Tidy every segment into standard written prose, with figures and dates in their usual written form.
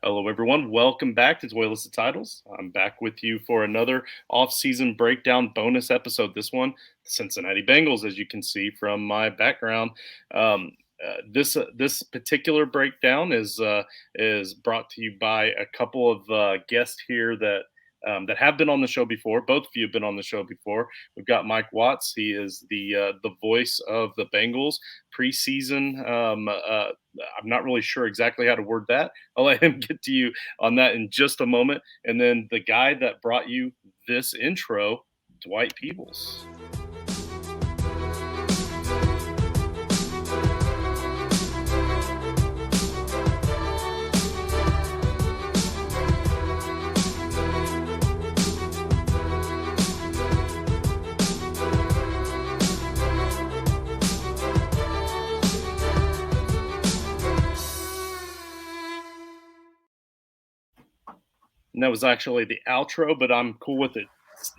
Hello, everyone. Welcome back to Toilets of Titles. I'm back with you for another off-season breakdown bonus episode. This one, the Cincinnati Bengals, as you can see from my background. This particular breakdown is brought to you by a couple of guests here that have been on the show before. Both of you have been on the show before. We've got Mike Watts. He is the voice of the Bengals preseason. I'm not really sure exactly how to word that. I'll let him get to you on that in just a moment. And then the guy that brought you this intro, Dwight Peebles. And that was actually the outro, but I'm cool with it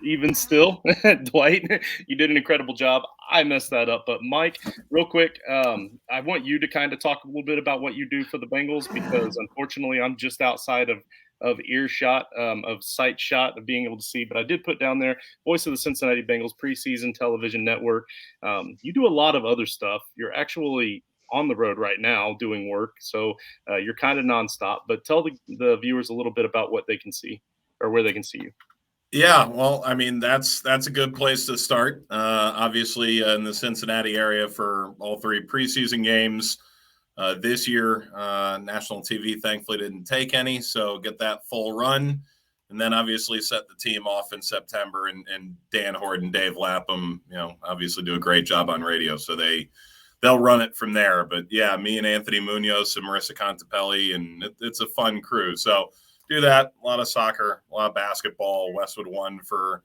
even still. Dwight, you did an incredible job. I messed that up. But Mike, real quick, I want you to kind of talk a little bit about what you do for the Bengals, because unfortunately I'm just outside of earshot, of sight shot, of being able to see. But I did put down there, voice of the Cincinnati Bengals preseason television network. You do a lot of other stuff. You're actually on the road right now doing work, so you're kind of nonstop. But tell the viewers a little bit about what they can see or where they can see you. Yeah, well, I mean, that's a good place to start. Obviously, in the Cincinnati area for all three preseason games this year, national TV thankfully didn't take any, so get that full run. And then obviously set the team off in September, and Dan Horde and Dave Lapham, obviously do a great job on radio, so they'll run it from there. But yeah, me and Anthony Munoz and Marissa Contepelli, and it's a fun crew. So do that. A lot of soccer, a lot of basketball. Westwood won for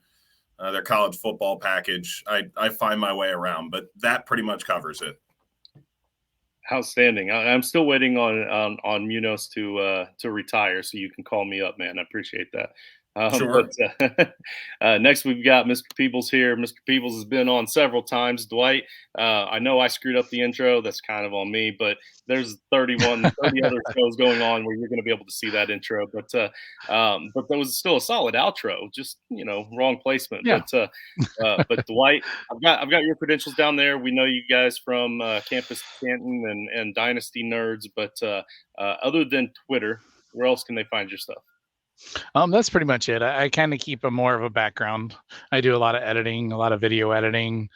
their college football package. I find my way around, but that pretty much covers it. Outstanding. I'm still waiting on Munoz to retire, so you can call me up, man. I appreciate that. Sure. But next we've got Mr. Peebles here. Mr. Peebles has been on several times. Dwight, I know I screwed up the intro. That's kind of on me, but there's 30 other shows going on where you're going to be able to see that intro. But there was still a solid outro, just wrong placement. Yeah. But Dwight, I've got your credentials down there. We know you guys from Campus Canton and Dynasty Nerds. But other than Twitter, where else can they find your stuff? That's pretty much it. I kind of keep more of a background. I do a lot of editing, a lot of video editing.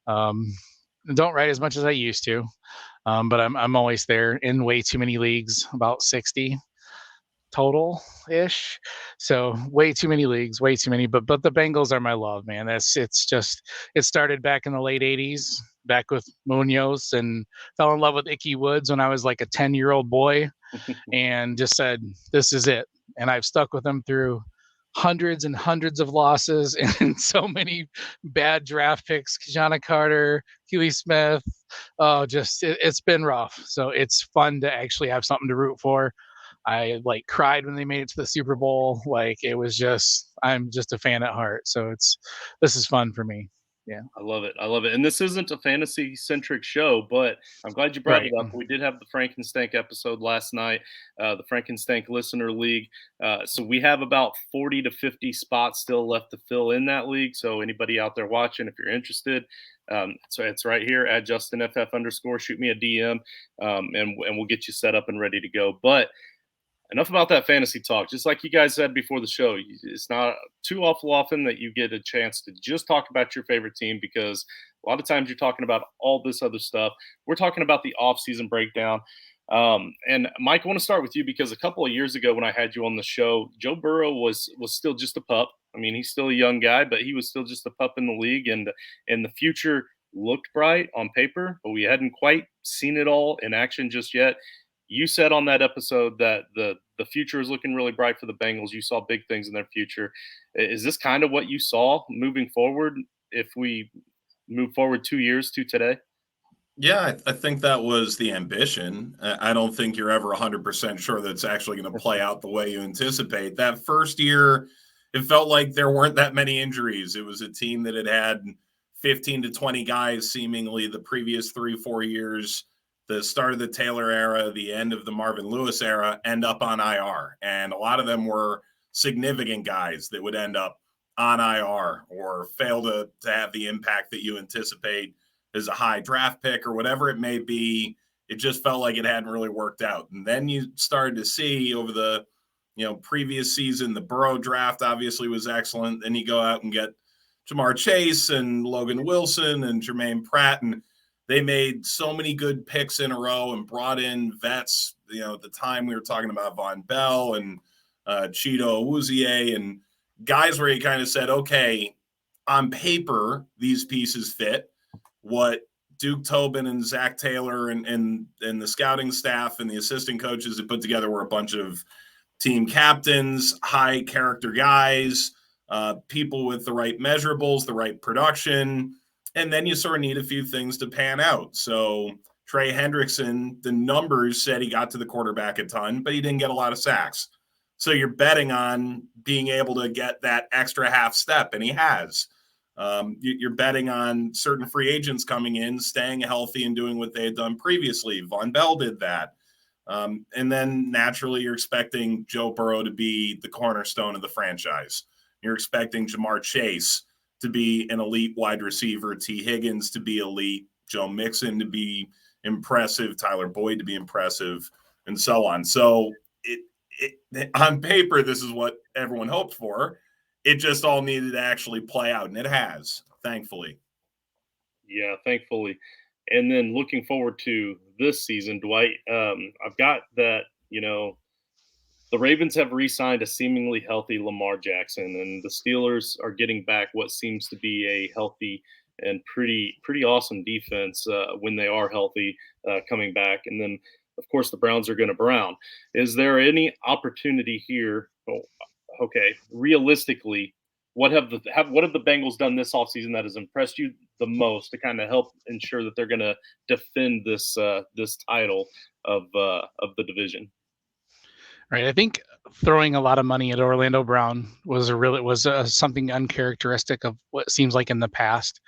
Don't write as much as I used to, but I'm always there in way too many leagues, about 60 total-ish. So way too many leagues, way too many. But the Bengals are my love, man. It started back in the late 80s, back with Munoz, and fell in love with Ickey Woods when I was like a 10-year-old boy, and just said, this is it. And I've stuck with them through hundreds and hundreds of losses and so many bad draft picks. Kijana Carter, Huey Smith. It's been rough. So it's fun to actually have something to root for. I cried when they made it to the Super Bowl. I'm just a fan at heart. So this is fun for me. Yeah. I love it. And this isn't a fantasy-centric show, but I'm glad you brought it up. We did have the Frankenstank episode last night, the Frankenstank Listener League. So we have about 40 to 50 spots still left to fill in that league. So anybody out there watching, if you're interested, so it's right here at JustinFF_. Shoot me a DM, and we'll get you set up and ready to go. But enough about that fantasy talk. Just like you guys said before the show, it's not too awful often that you get a chance to just talk about your favorite team, because a lot of times you're talking about all this other stuff. We're talking about the off-season breakdown. And Mike, I want to start with you, because a couple of years ago when I had you on the show, Joe Burrow was still just a pup. I mean, he's still a young guy, but he was still just a pup in the league, and the future looked bright on paper, but we hadn't quite seen it all in action just yet. You said on that episode that the future is looking really bright for the Bengals. You saw big things in their future. Is this kind of what you saw moving forward if we move forward 2 years to today? Yeah, I think that was the ambition. I don't think you're ever 100% sure that it's actually going to play out the way you anticipate. That first year, it felt like there weren't that many injuries. It was a team that had 15 to 20 guys seemingly the previous 3-4 years the start of the Taylor era, the end of the Marvin Lewis era, end up on IR. And a lot of them were significant guys that would end up on IR or fail to have the impact that you anticipate as a high draft pick or whatever it may be. It just felt like it hadn't really worked out. And then you started to see over the previous season, the Burrow draft obviously was excellent. Then you go out and get Jamar Chase and Logan Wilson and Jermaine Pratt, and they made so many good picks in a row and brought in vets. At the time we were talking about Von Bell and Cheeto Awuzie and guys where you kind of said, okay, on paper, these pieces fit. What Duke Tobin and Zach Taylor and the scouting staff and the assistant coaches had put together were a bunch of team captains, high character guys, people with the right measurables, the right production. And then you sort of need a few things to pan out. So Trey Hendrickson, the numbers said he got to the quarterback a ton, but he didn't get a lot of sacks. So you're betting on being able to get that extra half step, and he has. You're betting on certain free agents coming in, staying healthy and doing what they had done previously. Von Bell did that. And then naturally you're expecting Joe Burrow to be the cornerstone of the franchise. You're expecting Jamar Chase to be an elite wide receiver, T. Higgins to be elite, Joe Mixon to be impressive, Tyler Boyd to be impressive, and so on. So on paper, this is what everyone hoped for. It just all needed to actually play out, and it has, thankfully. Yeah, thankfully. And then looking forward to this season, Dwight, I've got that, the Ravens have re-signed a seemingly healthy Lamar Jackson, and the Steelers are getting back what seems to be a healthy and pretty awesome defense when they are healthy coming back. And then, of course, the Browns are going to Brown. Is there any opportunity here? Okay, realistically, what have the Bengals done this offseason that has impressed you the most to kind of help ensure that they're going to defend this title of the division? Right. I think throwing a lot of money at Orlando Brown was something uncharacteristic of what seems like in the past.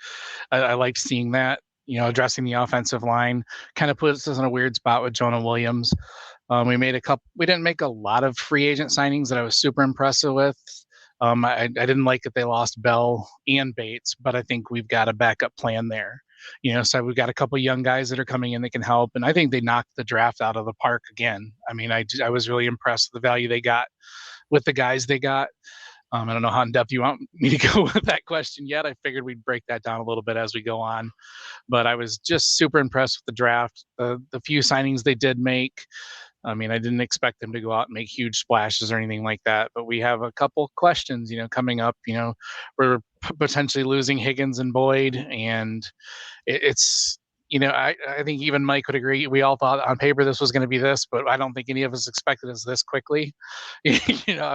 I liked seeing that, addressing the offensive line kind of puts us in a weird spot with Jonah Williams. We didn't make a lot of free agent signings that I was super impressed with. I didn't like that they lost Bell and Bates, but I think we've got a backup plan there. So we've got a couple young guys that are coming in that can help, and I think they knocked the draft out of the park again. I mean, I was really impressed with the value they got with the guys they got. I don't know how in depth you want me to go with that question yet. I figured we'd break that down a little bit as we go on, but I was just super impressed with the draft. The few signings they did make. I mean, I didn't expect them to go out and make huge splashes or anything like that, but we have a couple questions, coming up. We're potentially losing Higgins and Boyd, and it's, I think even Mike would agree. We all thought on paper this was going to be this, but I don't think any of us expected us this quickly. It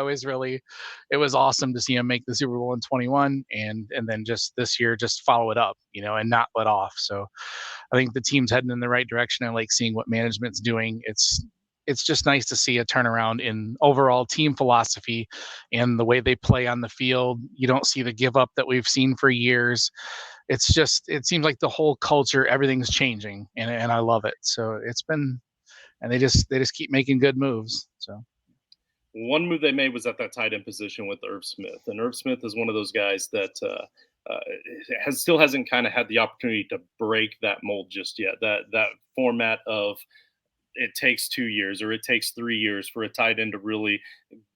was awesome to see him make the Super Bowl in 21 and then just this year, just follow it up, and not let off. So I think the team's heading in the right direction. I like seeing what management's doing. It's just nice to see a turnaround in overall team philosophy and the way they play on the field. You don't see the give up that we've seen for years. It seems like the whole culture, everything's changing, and I love it. So and they just keep making good moves. So one move they made was at that tight end position with Irv Smith, and Irv Smith is one of those guys that still hasn't kind of had the opportunity to break that mold just yet. That format of it takes 2 years or it takes 3 years for a tight end to really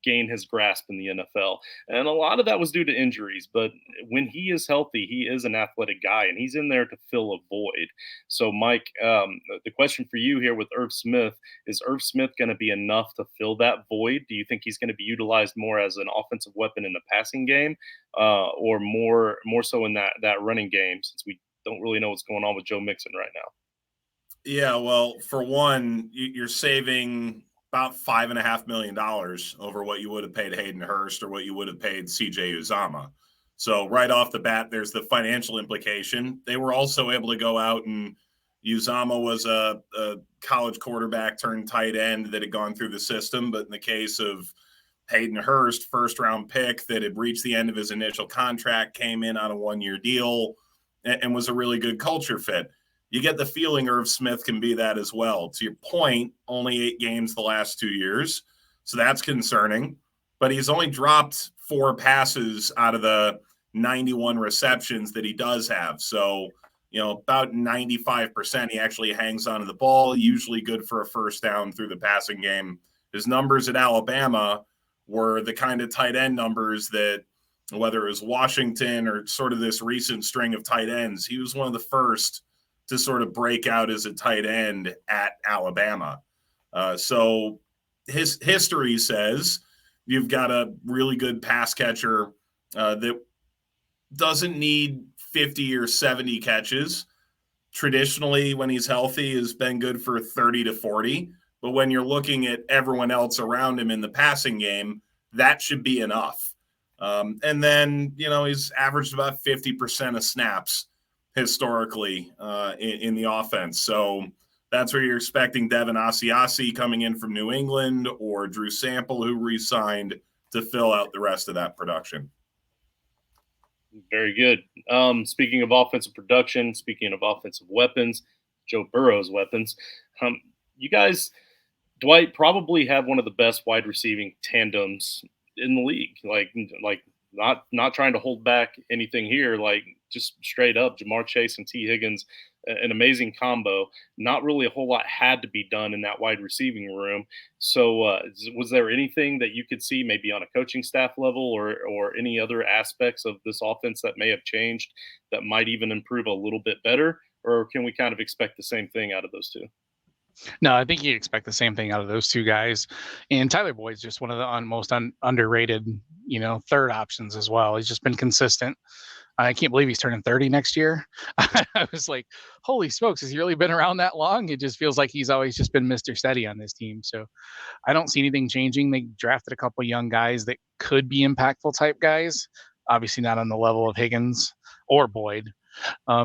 gain his grasp in the NFL. And a lot of that was due to injuries, but when he is healthy, he is an athletic guy and he's in there to fill a void. So Mike, the question for you here with Irv Smith, is Irv Smith going to be enough to fill that void? Do you think he's going to be utilized more as an offensive weapon in the passing game or more so in that running game, since we don't really know what's going on with Joe Mixon right now? Yeah, well, for one, you're saving about $5.5 million over what you would have paid Hayden Hurst or what you would have paid CJ Uzama. So right off the bat, there's the financial implication. They were also able to go out and Uzama was a college quarterback turned tight end that had gone through the system. But in the case of Hayden Hurst, first-round pick that had reached the end of his initial contract, came in on a one-year deal and was a really good culture fit. you get the feeling Irv Smith can be that as well. To your point, only 8 games the last 2 years, so that's concerning. But he's only dropped 4 passes out of the 91 receptions that he does have. So, about 95% he actually hangs onto the ball, usually good for a first down through the passing game. His numbers at Alabama were the kind of tight end numbers that, whether it was Washington or sort of this recent string of tight ends, he was one of the first to sort of break out as a tight end at Alabama. So his history says you've got a really good pass catcher that doesn't need 50 or 70 catches. Traditionally, when he's healthy, has been good for 30 to 40. But when you're looking at everyone else around him in the passing game, that should be enough. And then, he's averaged about 50% of snaps historically in the offense. So that's where you're expecting Devin Asiasi coming in from New England, or Drew Sample, who re-signed, to fill out the rest of that production. Very good. Speaking of offensive production, speaking of offensive weapons, Joe Burrow's weapons, you guys, Dwight, probably have one of the best wide receiving tandems in the league. Like not trying to hold back anything here, like just straight up, Jamar Chase and T. Higgins, an amazing combo. Not really a whole lot had to be done in that wide receiving room. So was there anything that you could see maybe on a coaching staff level or any other aspects of this offense that may have changed that might even improve a little bit better? Or can we kind of expect the same thing out of those two? No, I think you expect the same thing out of those two guys. And Tyler Boyd's just one of the most underrated, third options as well. He's just been consistent. I can't believe he's turning 30 next year. I was like, holy smokes, has he really been around that long? It just feels like he's always just been Mr. Steady on this team. So I don't see anything changing. They drafted a couple young guys that could be impactful type guys. Obviously not on the level of Higgins or Boyd.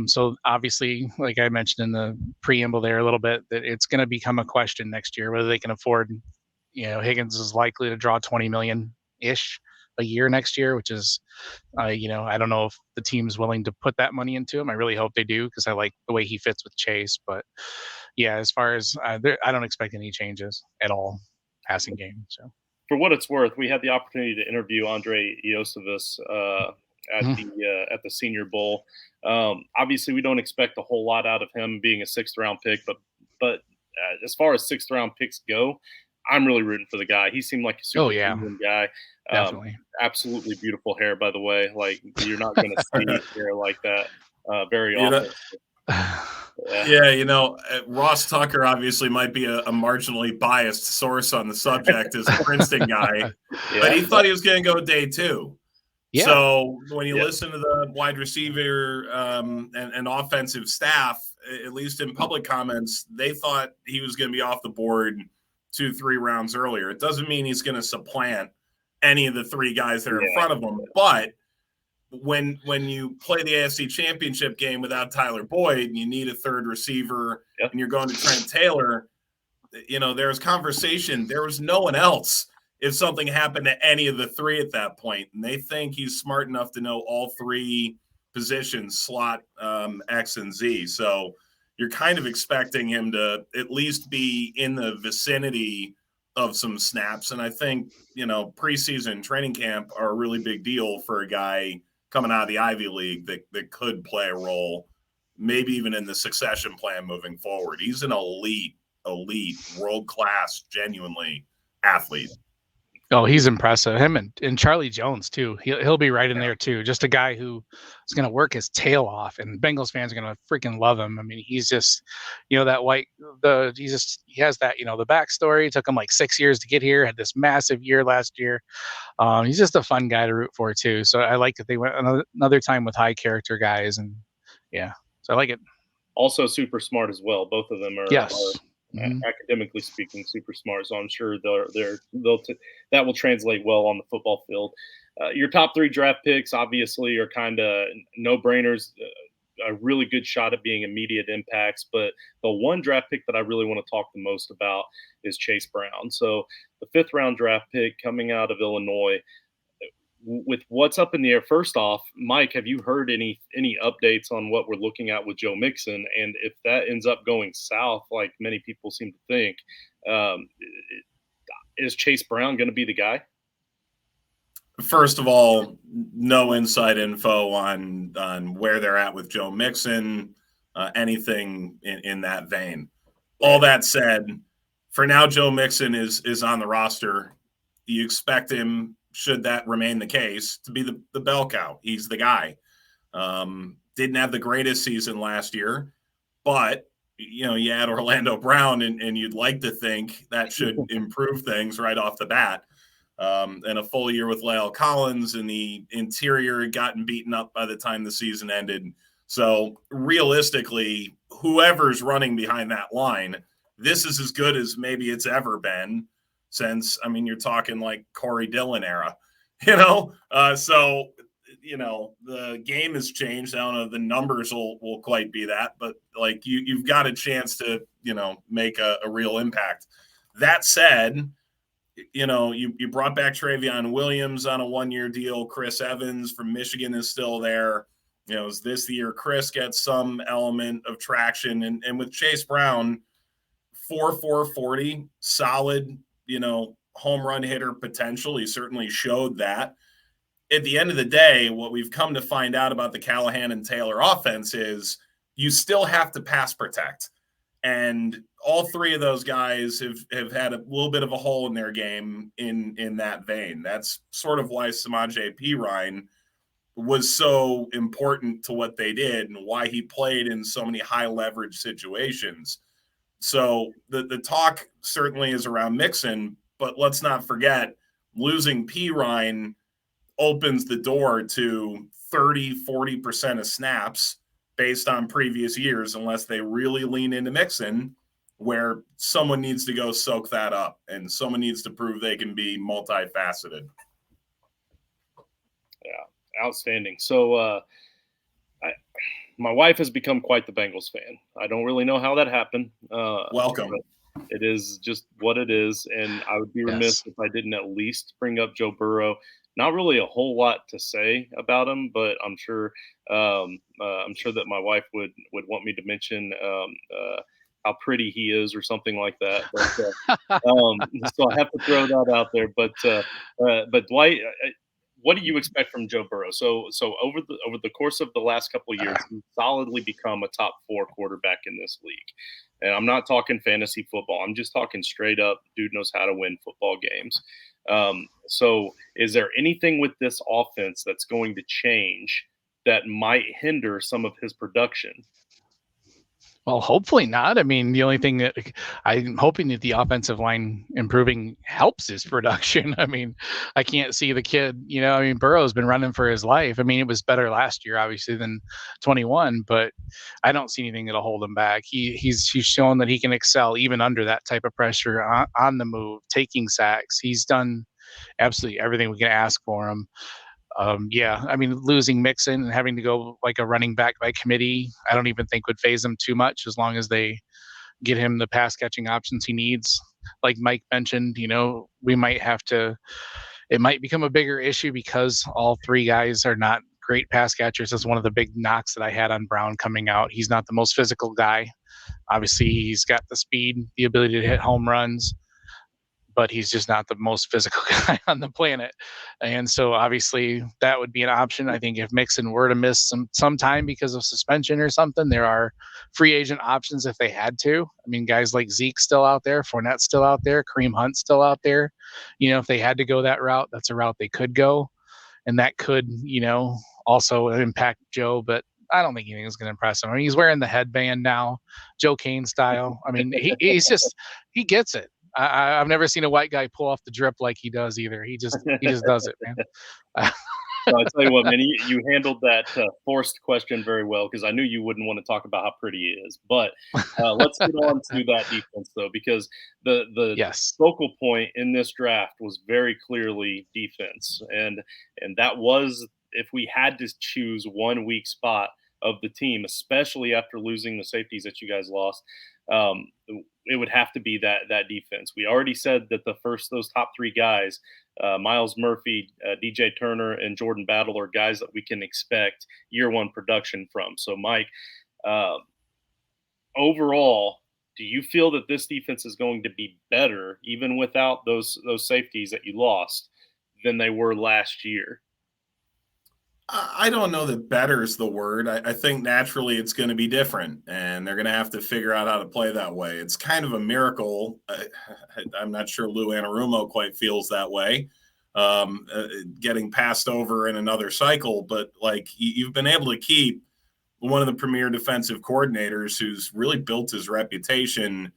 So obviously, like I mentioned in the preamble there a little bit, that it's going to become a question next year whether they can afford. Higgins is likely to draw 20 million ish a year next year, which is, I don't know if the team's willing to put that money into him. I really hope they do, because I like the way he fits with Chase. But yeah, as far as I don't expect any changes at all passing game. So for what it's worth, we had the opportunity to interview Andre Iosivas at the Senior Bowl. Obviously, we don't expect a whole lot out of him being a 6th round pick, but as far as 6th round picks go, I'm really rooting for the guy. He seemed like a super genuine guy. Definitely. Absolutely beautiful hair, by the way. Like, you're not going to see hair like that very often. Ross Tucker obviously might be a marginally biased source on the subject as a Princeton guy, but he thought he was going to go day 2. Yeah. So when you listen to the wide receiver and offensive staff, at least in public comments, they thought he was going to be off the board 2-3 rounds earlier. It doesn't mean he's going to supplant any of the 3 guys that are in front of him, but when you play the AFC Championship game without Tyler Boyd and you need a third receiver and you're going to Trent Taylor, there was conversation. There was no one else if something happened to any of the 3 at that point. And they think he's smart enough to know all 3 positions, slot, X, and Z. So you're kind of expecting him to at least be in the vicinity of some snaps. And I think, preseason training camp are a really big deal for a guy coming out of the Ivy League that could play a role, maybe even in the succession plan moving forward. He's an elite, world-class, genuinely athlete. Oh, he's impressive. Him and Charlie Jones too. He'll be right in there too. Just a guy who is going to work his tail off, and Bengals fans are going to freaking love him. I mean, he's just, he has that, the backstory. It took him like 6 years to get here. Had this massive year last year. He's just a fun guy to root for too. So I like that they went another time with high character guys, and so I like it. Also super smart as well. Both of them are. Yes. Academically speaking, super smart. So I'm sure that will translate well on the football field. Your top 3 draft picks obviously are kind of no-brainers. A really good shot at being immediate impacts, but the one draft pick that I really want to talk the most about is Chase Brown. So the 5th round draft pick coming out of Illinois. with what's up in the air, first off, Mike, have you heard any updates on what we're looking at with Joe Mixon? And if that ends up going south, like many people seem to think, um, is Chase Brown going to be the guy? First of all, no inside info on where they're at with Joe Mixon, anything in that vein. Right. All that said, for now, Joe Mixon is on the roster. You expect him, should that remain the case, to be the bell cow. He's the guy. Didn't have the greatest season last year, but you add Orlando Brown, and you'd like to think that should improve things right off the bat. And a full year with La'el Collins, and the interior had gotten beaten up by the time the season ended. So realistically, whoever's running behind that line, this is as good as maybe it's ever been since, you're talking like Corey Dillon era, so, the game has changed. I don't know if the numbers will quite be that, but like you've got a chance to, make a real impact. That said, you brought back Travion Williams on a 1-year deal. Chris Evans from Michigan is still there. Is this the year Chris gets some element of traction? And with Chase Brown, 4.40, solid, home run hitter potential. He certainly showed that. At the end of the day, what we've come to find out about the Callahan and Taylor offense is you still have to pass protect. And all three of those guys have had a little bit of a hole in their game in that vein. That's sort of why Samaje Perine was so important to what they did and why he played in so many high leverage situations. So the talk certainly is around Mixon, but let's not forget losing Perine opens the door to 30-40% of snaps based on previous years, unless they really lean into Mixon, where someone needs to go soak that up and someone needs to prove they can be multifaceted. Yeah, outstanding. So my wife has become quite the Bengals fan. I don't really know how that happened. Welcome. It is just what it is, and I would be remiss if I didn't at least bring up Joe Burrow. Not really a whole lot to say about him, but I'm sure that my wife would want me to mention how pretty he is or something like that. But, so I have to throw that out there. But Dwight, what do you expect from Joe Burrow? So over the course of the last couple of years, he's solidly become a top 4 quarterback in this league. And I'm not talking fantasy football. I'm just talking straight up, dude knows how to win football games. So is there anything with this offense that's going to change that might hinder some of his production? Well, hopefully not. The only thing that I'm hoping that the offensive line improving helps his production. I can't see the kid, Burrow's been running for his life. It was better last year, obviously, than 21, but I don't see anything that'll hold him back. He's shown that he can excel even under that type of pressure on the move, taking sacks. He's done absolutely everything we can ask for him. Losing Mixon and having to go like a running back by committee, I don't even think would phase him too much as long as they get him the pass catching options he needs. Like Mike mentioned, we might it might become a bigger issue because all three guys are not great pass catchers. That's one of the big knocks that I had on Brown coming out. He's not the most physical guy. Obviously, he's got the speed, the ability to hit home runs, but he's just not the most physical guy on the planet. And so obviously that would be an option. I think if Mixon were to miss some time because of suspension or something, there are free agent options if they had to. Guys like Zeke's still out there, Fournette's still out there, Kareem Hunt's still out there. If they had to go that route, that's a route they could go. And that could, also impact Joe, but I don't think anything's going to impress him. He's wearing the headband now, Joe Kane style. He gets it. I've never seen a white guy pull off the drip like he does either. He just does it, man. So I tell you what, man, you handled that forced question very well because I knew you wouldn't want to talk about how pretty he is. But let's get on to that defense, though, because the focal point in this draft was very clearly defense, and that was, if we had to choose one weak spot of the team, especially after losing the safeties that you guys lost, it would have to be that defense. We already said that those top three guys, Myles Murphy, DJ Turner, and Jordan Battle, are guys that we can expect year one production from. So, Mike, overall, do you feel that this defense is going to be better, even without those safeties that you lost, than they were last year? I don't know that better is the word. I think naturally it's going to be different, and they're going to have to figure out how to play that way. It's kind of a miracle. I'm not sure Lou Anarumo quite feels that way, getting passed over in another cycle. But, like, you've been able to keep one of the premier defensive coordinators who's really built his reputation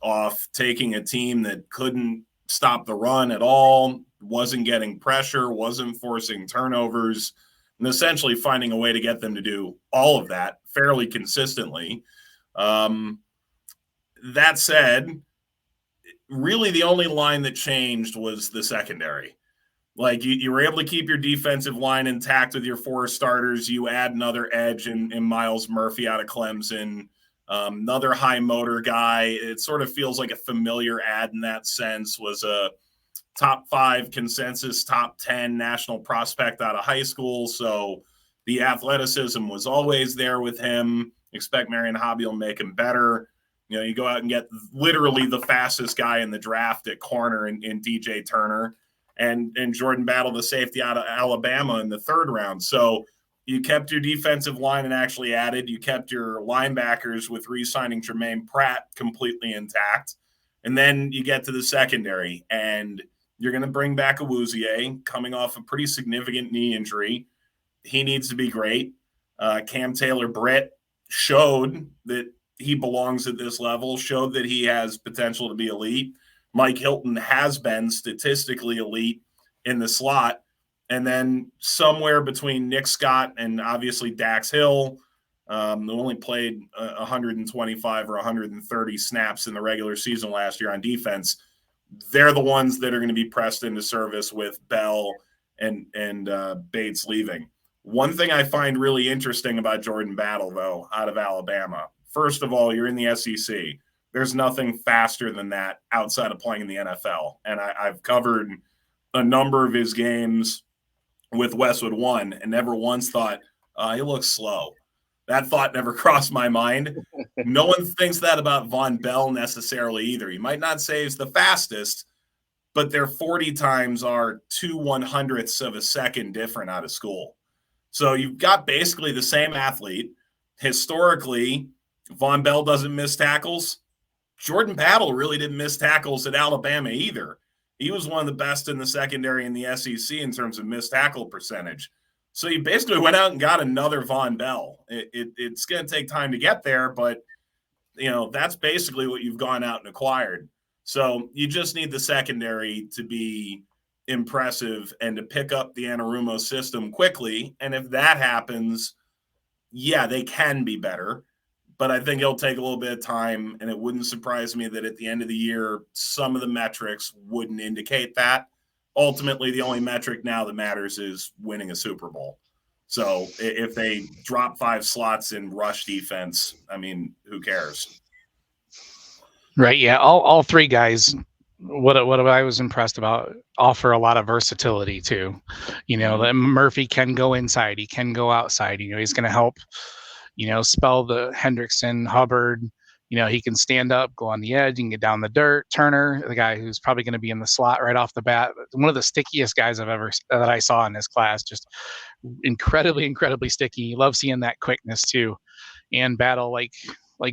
off taking a team that couldn't stop the run at all, wasn't getting pressure, wasn't forcing turnovers, and essentially finding a way to get them to do all of that fairly consistently. That said, really the only line that changed was the secondary. Like, you were able to keep your defensive line intact with your four starters. You add another edge in Myles Murphy out of Clemson, another high motor guy. It sort of feels like a familiar ad in that sense. Was a top 5 consensus, top 10 national prospect out of high school. So the athleticism was always there with him. Expect Marion Hobby will make him better. You know, you go out and get literally the fastest guy in the draft at corner in DJ Turner, and Jordan Battle, the safety out of Alabama, in the 3rd round. So you kept your defensive line and actually added. You kept your linebackers with re-signing Jermaine Pratt completely intact. And then you get to the secondary, and you're going to bring back Awuzie, coming off a pretty significant knee injury. He needs to be great. Cam Taylor-Britt showed that he belongs at this level, showed that he has potential to be elite. Mike Hilton has been statistically elite in the slot. And then somewhere between Nick Scott and obviously Dax Hill, who only played 125 or 130 snaps in the regular season last year on defense, they're the ones that are going to be pressed into service with Bell and Bates leaving. One thing I find really interesting about Jordan Battle, though, out of Alabama, first of all, you're in the SEC. There's nothing faster than that outside of playing in the NFL. And I've covered a number of his games with Westwood One and never once thought, he looks slow. That thought never crossed my mind. No one thinks that about Von Bell necessarily either. He might not say he's the fastest, but their 40 times are 2/100ths of a second different out of school. So you've got basically the same athlete. Historically, Von Bell doesn't miss tackles. Jordan Battle really didn't miss tackles at Alabama either. He was one of the best in the secondary in the SEC in terms of missed tackle percentage. So you basically went out and got another Von Bell. It's going to take time to get there, but, you know, that's basically what you've gone out and acquired. So you just need the secondary to be impressive and to pick up the Anarumo system quickly. And if that happens, yeah, they can be better. But I think it'll take a little bit of time, and it wouldn't surprise me that at the end of the year, some of the metrics wouldn't indicate that. Ultimately, the only metric now that matters is winning a Super Bowl. So if they drop 5 slots in rush defense, I mean, who cares? Right, yeah. All 3 guys, what I was impressed about, offer a lot of versatility too. You know, Murphy can go inside, he can go outside. You know, he's going to help, you know, spell the Hendrickson, Hubbard. You know, he can stand up, go on the edge, he can get down the dirt. Turner, the guy who's probably going to be in the slot right off the bat, one of the stickiest guys that I saw in this class. Just incredibly sticky. Love seeing that quickness too. And Battle, like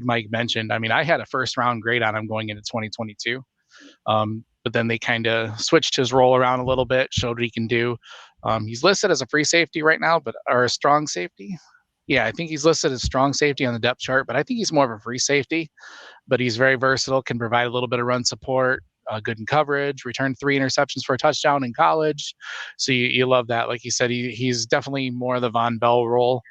Mike mentioned, I mean, I had a 1st round grade on him going into 2022. But then they kind of switched his role around a little bit, showed what he can do. He's listed as a free safety right now, or a strong safety. Yeah, I think he's listed as strong safety on the depth chart, but I think he's more of a free safety. But he's very versatile, can provide a little bit of run support, good in coverage, returned 3 interceptions for a touchdown in college. So you love that. Like you said, he's definitely more of the Von Bell role.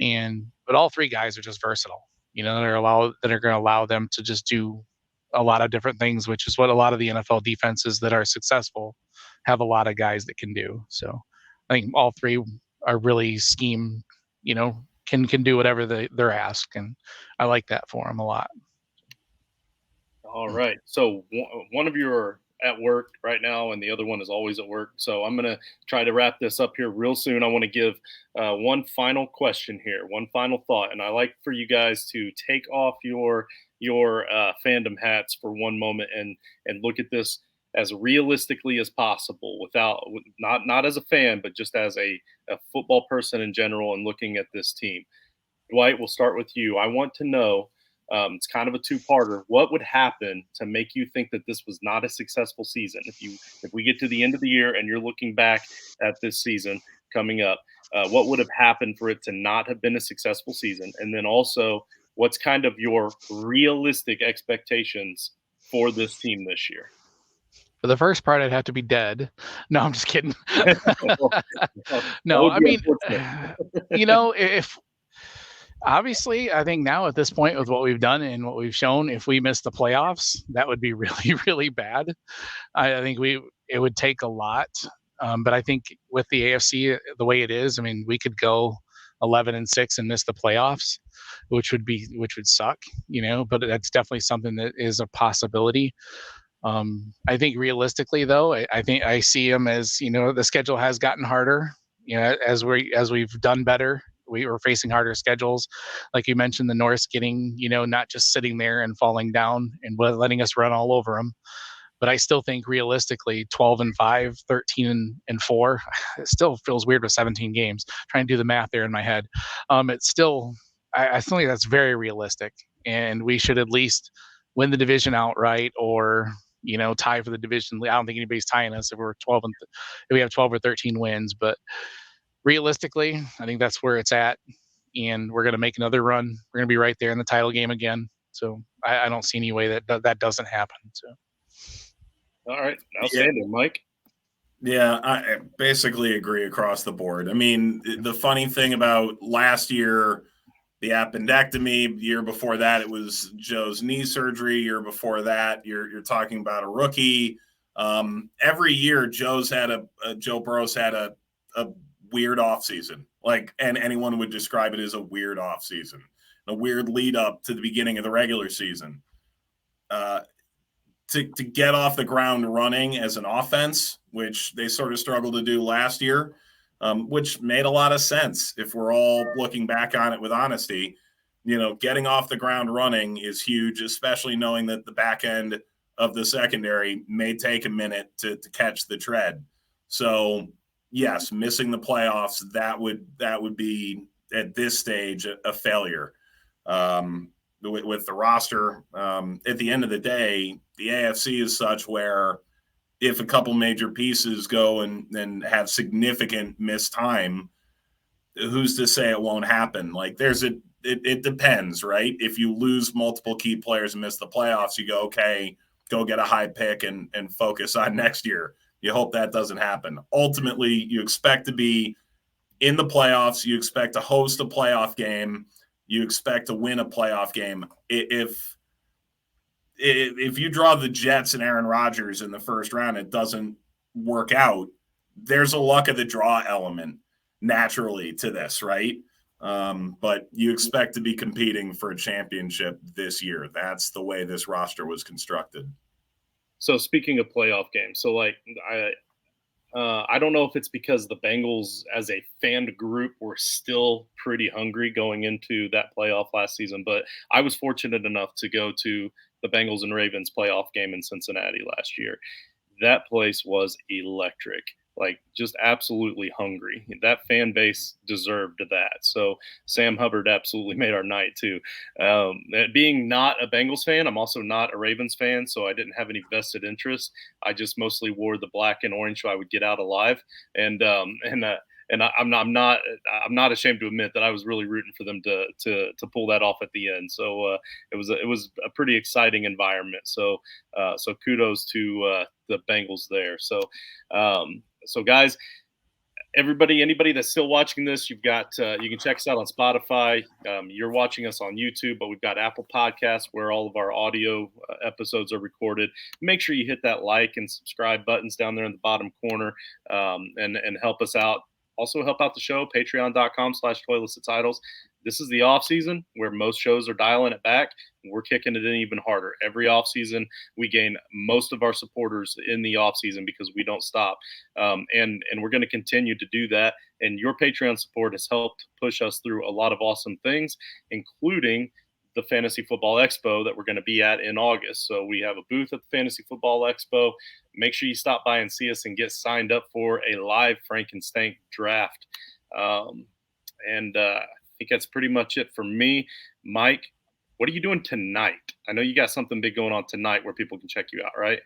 But all 3 guys are just versatile. You know, that are going to allow them to just do a lot of different things, which is what a lot of the NFL defenses that are successful have a lot of guys that can do. So I think all 3 are really scheme, you know, can do whatever they're asked, and I like that for them a lot. All right. So one of you are at work right now, and the other one is always at work. So I'm going to try to wrap this up here real soon. I want to give one final question here, one final thought, and I like for you guys to take off your fandom hats for one moment and look at this as realistically as possible, not as a fan, but just as a football person in general, and looking at this team. Dwight, we'll start with you. I want to know, it's kind of a two-parter. What would happen to make you think that this was not a successful season? If we get to the end of the year and you're looking back at this season coming up, what would have happened for it to not have been a successful season? And then also, what's kind of your realistic expectations for this team this year? For the first part, I'd have to be dead. No, I'm just kidding. No, I mean, if obviously, I think now at this point with what we've done and what we've shown, if we miss the playoffs, that would be really, really bad. I think it would take a lot. But I think with the AFC the way it is, I mean, we could go 11-6 and miss the playoffs, which would suck, but that's definitely something that is a possibility. I think realistically though, I think I see them as, the schedule has gotten harder, as we've done better. We were facing harder schedules. Like you mentioned, the North's getting, not just sitting there and falling down and letting us run all over them. But I still think realistically 12-5, 13-4, it still feels weird with 17 games. Trying to do the math there in my head. It's still, I still think that's very realistic. And we should at least win the division outright or, tie for the division. I don't think anybody's tying us if if we have 12 or 13 wins, but realistically, I think that's where it's at, and we're going to make another run. We're going to be right there in the title game again. So I don't see any way that doesn't happen. So, all right, outstanding, Mike. Yeah, I basically agree across the board. I mean, the funny thing about last year, the appendectomy, year before that, it was Joe's knee surgery. Year before that, you're talking about a rookie. Every year, Joe Burrow's had a weird offseason. And anyone would describe it as a weird offseason, a weird lead up to the beginning of the regular season. To get off the ground running as an offense, which they sort of struggled to do last year, which made a lot of sense if we're all looking back on it with honesty. Getting off the ground running is huge, especially knowing that the back end of the secondary may take a minute to catch the tread. So, yes, missing the playoffs, that would be at this stage a failure. With the roster, at the end of the day, the AFC is such where if a couple major pieces go and have significant missed time, who's to say it won't happen? It depends, right? If you lose multiple key players and miss the playoffs, you go, okay, go get a high pick and focus on next year. You hope that doesn't happen. Ultimately, you expect to be in the playoffs. You expect to host a playoff game. You expect to win a playoff game. If you draw the Jets and Aaron Rodgers in the first round, it doesn't work out. There's a luck of the draw element naturally to this, right? But you expect to be competing for a championship this year. That's the way this roster was constructed. So speaking of playoff games, I don't know if it's because the Bengals as a fan group were still pretty hungry going into that playoff last season, but I was fortunate enough to go to the Bengals and Ravens playoff game in Cincinnati last year. That place was electric, just absolutely hungry. That fan base deserved that. So Sam Hubbard absolutely made our night too. Being not a Bengals fan, I'm also not a Ravens fan, so I didn't have any vested interest. I just mostly wore the black and orange so I would get out alive. And I'm not ashamed to admit that I was really rooting for them to pull that off at the end. So it was a pretty exciting environment. So kudos to the Bengals there. So guys, anybody that's still watching this, you've got you can check us out on Spotify. You're watching us on YouTube, but we've got Apple Podcasts where all of our audio episodes are recorded. Make sure you hit that like and subscribe buttons down there in the bottom corner, and help us out. Also help out the show, patreon.com/toilets to titles. this is the off season where most shows are dialing it back. We're kicking it in even harder. Every offseason, we gain most of our supporters in the offseason because we don't stop. And we're going to continue to do that. And your Patreon support has helped push us through a lot of awesome things, including the Fantasy Football Expo that we're going to be at in August. So we have a booth at the Fantasy Football Expo. Make sure you stop by and see us and get signed up for a live Frankenstein draft. I think that's pretty much it for me. Mike, what are you doing tonight? I know you got something big going on tonight where people can check you out, right?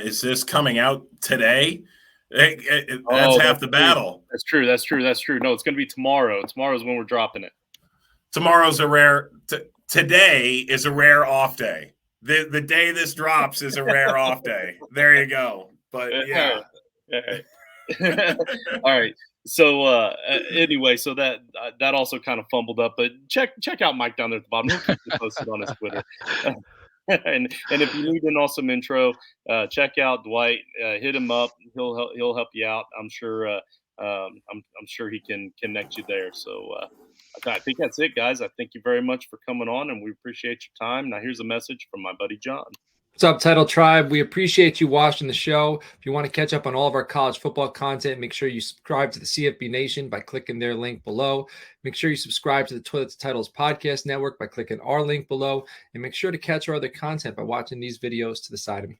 Is this coming out today? That's half the battle. That's true. No, it's going to be tomorrow. Tomorrow's when we're dropping it. Tomorrow's today is a rare off day. The day this drops is a rare off day. There you go. But yeah. All right. So anyway, so that also kind of fumbled up, but check out Mike down there at the bottom. He'll keep you posted on his Twitter. and if you need an awesome intro, check out Dwight. Hit him up. He'll help you out. I'm sure. I'm sure he can connect you there. So I think that's it, guys. I thank you very much for coming on, and we appreciate your time. Now here's a message from my buddy John. What's up, Title Tribe? We appreciate you watching the show. If you want to catch up on all of our college football content, make sure you subscribe to the CFB Nation by clicking their link below. Make sure you subscribe to the Toilets Titles Podcast Network by clicking our link below. And make sure to catch our other content by watching these videos to the side of me.